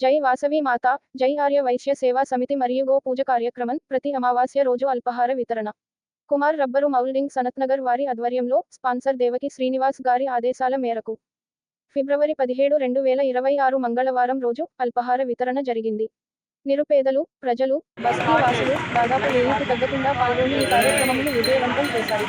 జై వాసవి మాత, జై ఆర్య వైశ్య సేవా సమితి మరియు గో పూజ కార్యక్రమం ప్రతి అమావాస్య రోజు అల్పాహార వితరణ. కుమార్ రబ్బరు మౌల్డింగ్ సనత్నగర్ వారి ఆధ్వర్యంలో స్పాన్సర్ దేవకి శ్రీనివాస్ గారి ఆదేశాల మేరకు ఫిబ్రవరి 17, 2026 మంగళవారం రోజు అల్పాహార వితరణ జరిగింది. నిరుపేదలు, ప్రజలు, బస్తీ వాసులు దాదాపు 1000కు తగ్గకుండా పాల్గొని ఈ కార్యక్రమమును విజయవంతం చేశారు.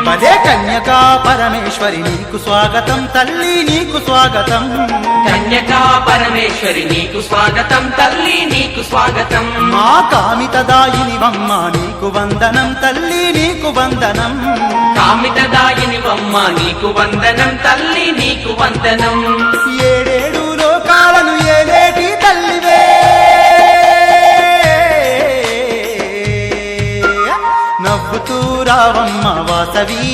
పదే కన్యకా పరమేశ్వరి నీకు స్వాగతం, తల్లి నీకు స్వాగతం. కన్యకా పరమేశ్వరి నీకు స్వాగతం, తల్లి నీకు స్వాగతం. మా కామితదాయిని వమ్మ నీకు వందనం, తల్లి నీకు వందనం. కామితదాయిని వమ్మ నీకు వందనం, తల్లి నీకు వందనం. ఏడేడు లోకాలను ఏలేటి తల్లివే, నవ్వుతూ రావమ్మ వాసవి,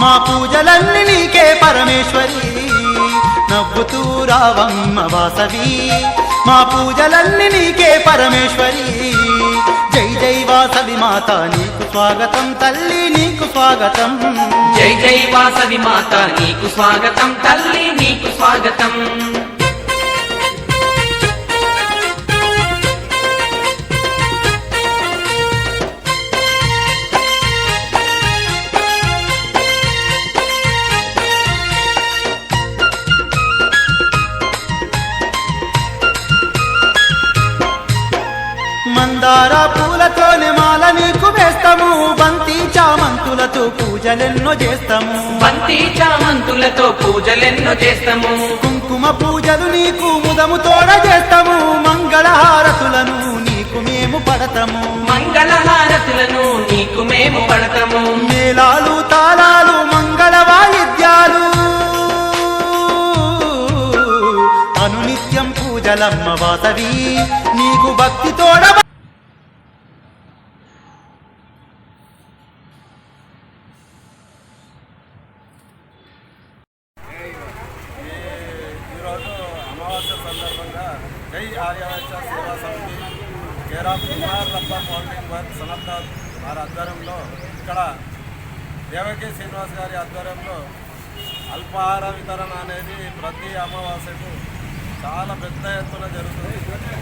మా పూజలన్నీ నీకే పరమేశ్వరి. నవ్వుతూ రావమ్మ వాసవి, మా పూజలన్నీ నీకే పరమేశ్వరి. జై జై వాసవి మాత నీకు స్వాగతం, తల్లి నీకు స్వాగతం. జై జై వాసవి మాత నీకు స్వాగతం, తల్లి నీకు స్వాగతం. మందార పూలతోనే మాల నీకు వేస్తాము, బంతి చామంతులతో పూజలెన్నో చేస్తాము. బంతి చామంతులతో పూజలెన్నో చేస్తాము. కుంకుమ పూజలు నీకు ముదము తోడ చేస్తాము, మంగళహారతులను నీకు మేము పడతాము. మంగళహారతులను నీకు మేము పడతాము. మేళాలు తాళాలు మంగళ వాయిద్యాలు అనునిత్యం పూజలమ్మ వాసవి, నీకు భక్తి తోడ. ఈరోజు అమావాస్య సందర్భంగా జై ఆర్యవైశ్య సేవా సమితి care of Kumar rubber moulding work Sanathnagar వారి ఆధ్వర్యంలో ఇక్కడ దేవకి శ్రీనివాస్ గారి ఆధ్వర్యంలో అల్పాహార వితరణ అనేది ప్రతి అమావాస్యకు చాలా పెద్ద ఎత్తున జరుగుతుంది.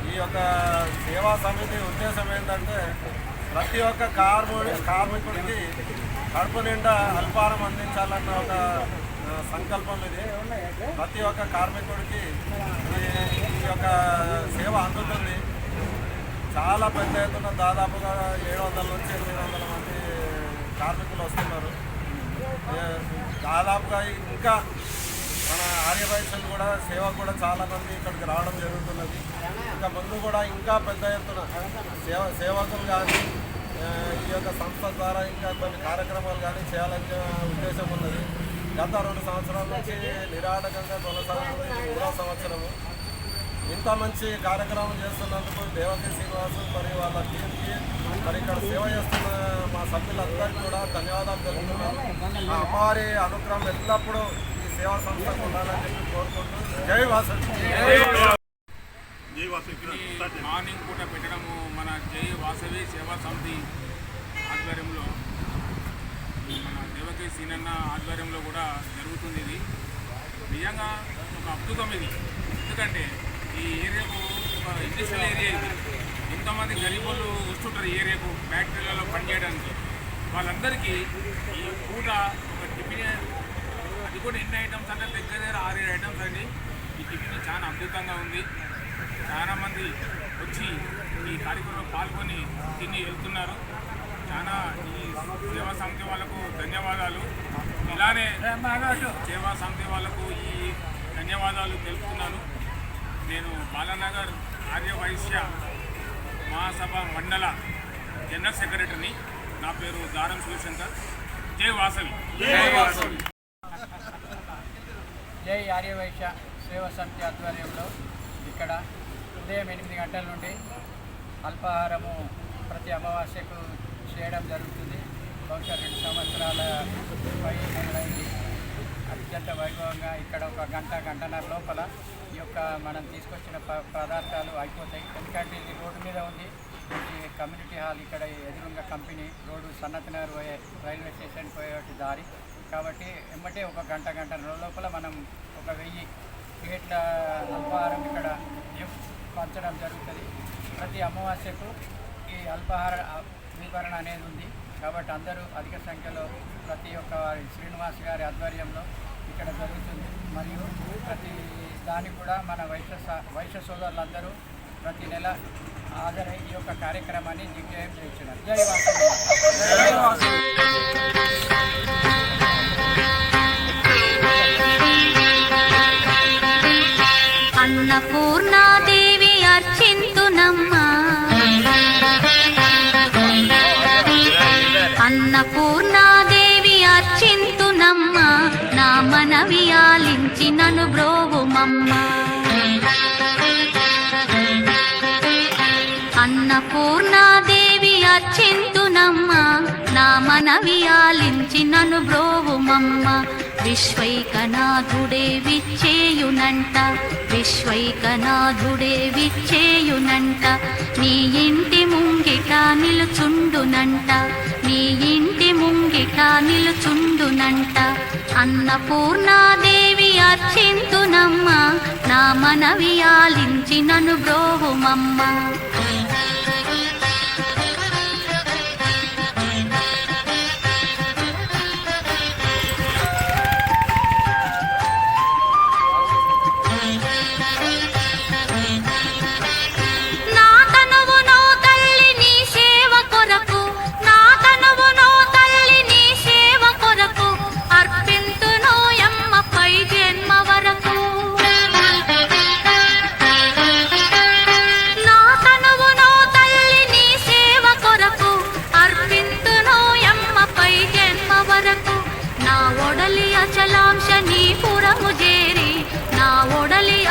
ఈ యొక్క సేవా సమితి ఉద్దేశం ఏంటంటే ప్రతి ఒక్క కార్మికుడికి కడుపు నిండా అల్పాహారం అందించాలన్న ఒక సంకల్పం ఇది. ప్రతి ఒక్క కార్మికుడికి ఈ యొక్క సేవ అందుతుంది. చాలా పెద్ద ఎత్తున దాదాపుగా 700 నుంచి 800 మంది కార్మికులు వస్తున్నారు. దాదాపుగా ఇంకా మన ఆర్యవైశ్యులు కూడా సేవ కూడా చాలామంది ఇక్కడికి రావడం జరుగుతున్నది. ఇంకా ముందు కూడా ఇంకా పెద్ద ఎత్తున సేవకులు కానీ ఈ యొక్క సంస్థ ద్వారా ఇంకా కొన్ని కార్యక్రమాలు కానీ చేయాలనే ఉద్దేశం ఉన్నది. గత 2 సంవత్సరాల నుంచి నిరాటకంగా కొనసాగుతుంది. 3వ సంవత్సరము. ఇంత మంచి కార్యక్రమం చేస్తున్నందుకు దేవకి శ్రీనివాసు మరియు వాళ్ళ టీంకి, మరి ఇక్కడ సేవ చేస్తున్న మా సభ్యులందరికీ కూడా ధన్యవాదాలు తెలుపుతున్నాను. ఆ అమ్మవారి అనుగ్రహం ఎల్లప్పుడూ ఈ సేవా సంస్థకు ఉండాలని చెప్పి కోరుకుంటూ జై వాసవి. మార్నింగ్ పూట పెట్టడము మన జై వాసవి సేవా సమితి ఆధ్వర్యంలో, మన దేవకి సీనన్న ఆధ్వర్యంలో కూడా జరుగుతుంది. ఇది నిజంగా ఒక అద్భుతం. ఇది ఎందుకంటే ఈ ఏరియాకు ఒక ఇండస్ట్రియల్ ఏరియా. ఇది ఎంతోమంది గరీబులు వస్తుంటారు ఈ ఏరియాకు ఫ్యాక్టరీలలో పనిచేయడానికి. వాళ్ళందరికీ ఈ పూట ఒక టిఫిన్, అది కూడా ఎన్ని ఐటమ్స్ అంటే దగ్గర 6-7 ఐటమ్స్ అండి. ఈ టిఫిన్ చాలా అద్భుతంగా ఉంది. చాలామంది వచ్చి ఈ కార్యక్రమంలో పాల్గొని తిని వెళ్తున్నారు. చాలా ఈ సేవా సమితి వాళ్ళకు ధన్యవాదాలు. ఇలానే సేవా సమితి వాళ్ళకు ఈ ధన్యవాదాలు తెలుపుతున్నాను. నేను బాలానగర్ ఆర్యవైశ్య మహాసభ మండల జనరల్ సెక్రటరీని. నా పేరు దారం శివశంకర్. జై వాసవి. జై ఆర్యవైశ్య సేవా సమితి ఆధ్వర్యంలో ఇక్కడ ఉదయం 8 గంటల నుండి అల్పాహారము ప్రతి అమావాస్యకు చేయడం జరుగుతుంది. బహుశా 2 సంవత్సరాల పై నెలలైంది. అత్యంత వైభవంగా ఇక్కడ ఒక గంటన్నర లోపల ఈ యొక్క మనం తీసుకొచ్చిన పదార్థాలు అయిపోతాయి. ఎందుకంటే ఇది రోడ్డు మీద ఉంది. ఈ కమ్యూనిటీ హాల్ ఇక్కడ ఎదురుగా కంపెనీ రోడ్డు సన్నత్ నగర్ పోయే రైల్వే స్టేషన్ పోయేటి దారి కాబట్టి ఎమ్మటే ఒక గంటన్నర లోపల మనం ఒక 1000 ప్లేట్ల అల్పాహారం ఇక్కడ పంచడం జరుగుతుంది. ప్రతి అమావాస్యకు ఈ అల్పాహార వితరణ అనేది ఉంది కాబట్టి అందరూ అధిక సంఖ్యలో ప్రతి ఒక్క శ్రీనివాస్ గారి ఆధ్వర్యంలో ఇక్కడ జరుగుతుంది. మరియు ప్రతి దానికి కూడా మన వైశ్య సోదరులందరూ ప్రతి నెల హాజరై ఈ యొక్క కార్యక్రమాన్ని దిగ్విజయం చేస్తున్నారు. జై వాసవి. అన్నపూర్ణాదేవి అర్చింతునమ్మా, అన్నపూర్ణాదేవి అర్చింతునమ్మా, నా మనవి ఆలించి నన్ను బ్రోవుమమ్మా. అన్నపూర్ణాదేవి అర్చింతునమ్మా, నా మనవి ఆలించి నన్ను బ్రోవుమమ్మ. విశ్వైకనాథుడే విచ్చేయునంట, విశ్వైకనాథుడే విచ్చేయునంట, నీ ఇంటి ముంగిట నిలుచుండునంట, నీ ఇంటి ముంగిట నిలుచుండునంట. అన్నపూర్ణాదేవి అర్చింతునమ్మ, నా మనవి ఆలించి నన్ను బ్రోవుమమ్మ.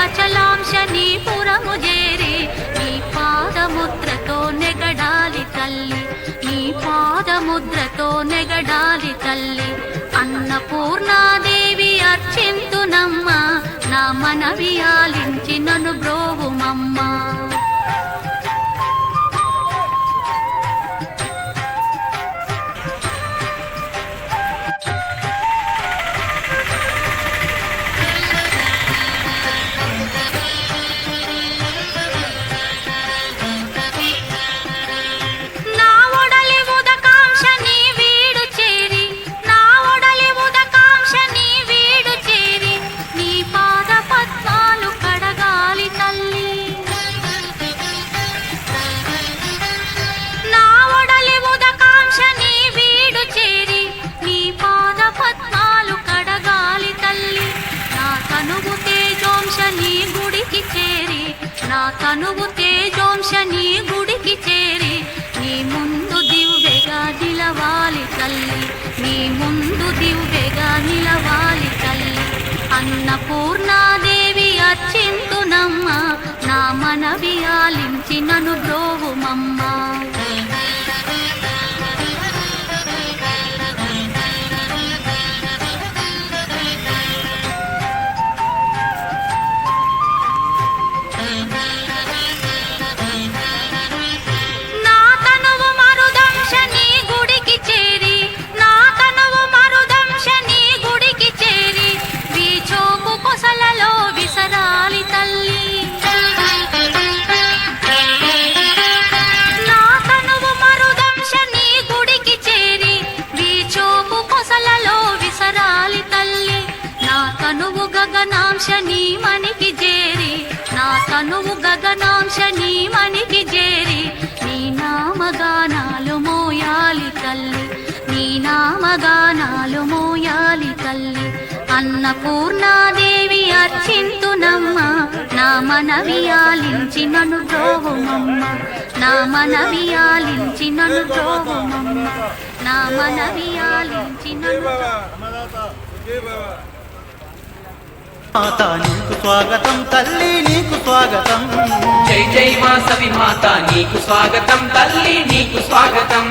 అచలాంశ నీ పురము చేరి, నీ పాదముద్రతో నెగడాలి తల్లి, నీ పాదముద్రతో నెగడాలి తల్లి. అన్నపూర్ణాదేవి అర్చింతునమ్మ, నా మనవి ఆలించి నన్ను బ్రోవుమమ్మ. నా తనువు తేజోంశ నీ గుడికి చేరి, నీ ముందు దివ్వెగా నిలవాలి తల్లి, నీ ముందు దివ్వెగా నిలవాలి తల్లి. అన్నపూర్ణాదేవి అర్చింతునమ్మ, నా మనవి ఆలించి నన్ను బ్రోవుమమ్మ. గగనాంశ నీ మనికి చేరి, నా తనువు గగనాంశ నీ మనికి చేరి, నీ నామగానాలు మోయాలి తల్లి, నీ నామగానాలు మోయాలి తల్లి. అన్నపూర్ణాదేవి అర్చింతునమ్మ, నా మనవి ఆలించి నన్ను బ్రోవుమమ్మ, నా మనవి ఆలించి నన్ను బ్రోవుమమ్మ, నా మనవి ఆలించి నన్ను. మాతా నీకు స్వాగతం తల్లి, నీకు స్వాగతం. జై జై వాసవి మాత నీకు స్వాగతం తల్లి, నీకు స్వాగతం.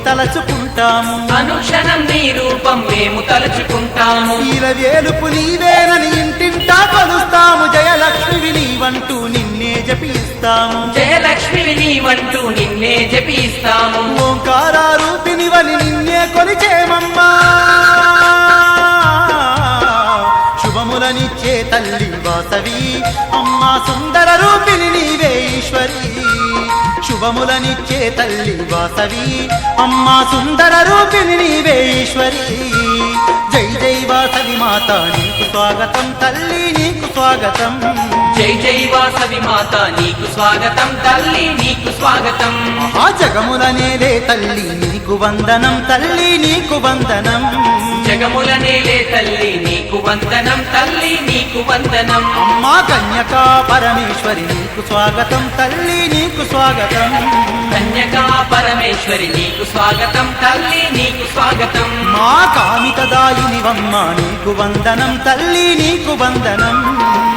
తలచుకుంటాము అనుక్షణం నీ రూపం మేము తలుచుకుంటాము వేలుపు నీవేనని ఇంటింటా కొలుస్తాము జయలక్ష్మివి నీవంటూ నిన్నే జపిస్తాము జయలక్ష్మి నీవంటూ నిన్నే జపిస్తాము ఓంకార రూపినివని నిన్నే కొలిచేమమ్మా శుభములనిచ్చే తల్లి వాసవి అమ్మా సుందర రూపిణి నీవే ఈశ్వరి శుభములనిచ్చే తల్లి వాసవి అమ్మా సుందర రూపిణి నీవే ఈశ్వరి జై జై వాసవి మాత నీకు స్వాగతం తల్లి నీకు స్వాగతం జై జై వాసవి మాత నీకు స్వాగతం తల్లి నీకు స్వాగతం ఆ జగములనేలే తల్లి నీకు వందనం తల్లి నీకు వందనం జగముల నేలే తల్లి నీకు వందనం తల్లి నీకు వందనం అమ్మా కన్యకా పరమేశ్వరి నీకు స్వాగతం తల్లి నీకు స్వాగతం కన్యకా పరమేశ్వరి నీకు స్వాగతం తల్లి నీకు స్వాగతం మా కామితదాయినివమ్మ నీకు వందనం తల్లి నీకు వందనం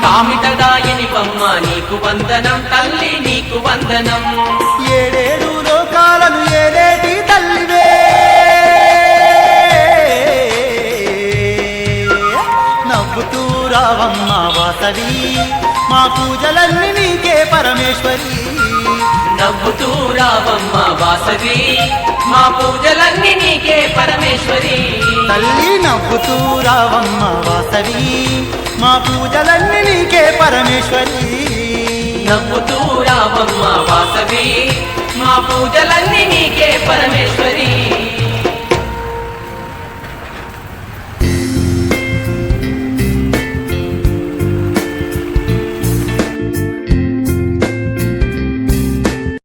కామితదాయిని బొమ్మ నీకు వందనం తల్లి నీకు వందనం ఏడేడు లోకాలను ఏలేటి తల్లివే నవ్వుతూ రావమ్మ వాసవి మా పూజలన్నీ నీకే పరమేశ్వరి నవ్వుతూ రావమ్మ వాసవి మా పూజలన్నీ నీకే పరమేశ్వరి తల్లి నవ్వుతూ రావమ్మ వాసవి మా పూజలన్నీ నీకే పరమేశ్వరి నవ్వుతూ రావమ్మ వాసవి మా పూజలన్నీ నీకే పరమేశ్వరి